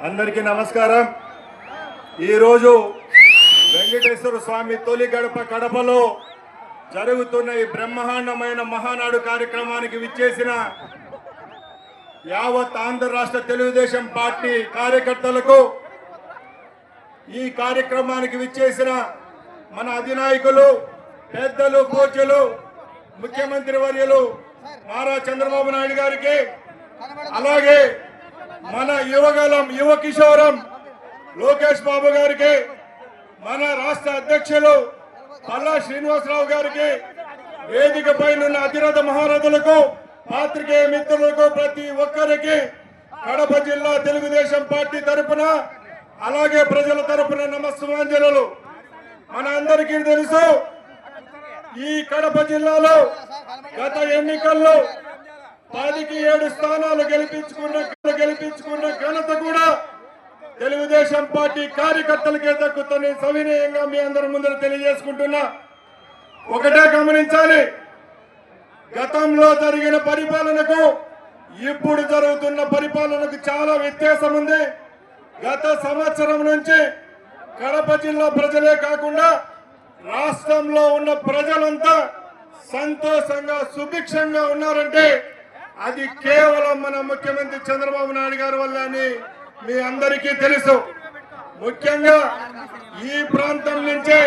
అందరికీ నమస్కారం। ఈరోజు వెంకటేశ్వర స్వామి తొలి గడప కడపలో జరుగుతున్న ఈ బ్రహ్మాండమైన మహానాడు కార్యక్రమానికి విచ్చేసిన యావత్ ఆంధ్ర రాష్ట్ర తెలుగుదేశం పార్టీ కార్యకర్తలకు, ఈ కార్యక్రమానికి విచ్చేసిన మన అధినాయకులు, పెద్దలు, పూజ్యులు, ముఖ్యమంత్రి వర్యులు నారా చంద్రబాబు నాయుడు గారికి, అలాగే మన యువగలం యువ కిషోరం లోకేష్ బాబు గారికి, మన రాష్ట్ర అధ్యక్షులు పల్లా శ్రీనివాసరావు గారికి, వేదికపై ఉన్న అధిరథ మహారథులకు, పాత్రికేయ మిత్రులకు, ప్రతి ఒక్కరికి కడప జిల్లా తెలుగుదేశం పార్టీ తరఫున అలాగే ప్రజల తరఫున నమస్సుమాంజలు। మన అందరికీ తెలుసు, ఈ కడప జిల్లాలో గత ఎన్నికల్లో 10కి 7 స్థానాలు గెలిపించుకున్న ఘనత కూడా తెలుగుదేశం పార్టీ కార్యకర్తలకే దక్కుతుందని సవినయంగా మీ అందరి ముందర తెలియజేసుకుంటున్నా। ఒకటే గమనించాలి, గతంలో జరిగిన పరిపాలనకు ఇప్పుడు జరుగుతున్న పరిపాలనకు చాలా వ్యత్యాసం ఉంది। గత సంవత్సరం నుంచి కడప జిల్లా ప్రజలే కాకుండా రాష్ట్రంలో ఉన్న ప్రజలంతా సంతోషంగా సుభిక్షంగా ఉన్నారంటే అది కేవలం మన ముఖ్యమంత్రి చంద్రబాబు నాయుడు గారి వల్ల అని మీ అందరికీ తెలుసు। ముఖ్యంగా ఈ ప్రాంతం నుంచే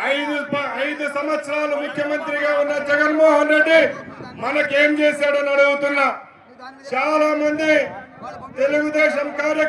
5 సంవత్సరాలు ముఖ్యమంత్రిగా ఉన్న జగన్మోహన్ రెడ్డి మనకేం చేశాడని అడుగుతున్నా। చాలా మంది తెలుగుదేశం కార్యకర్తలు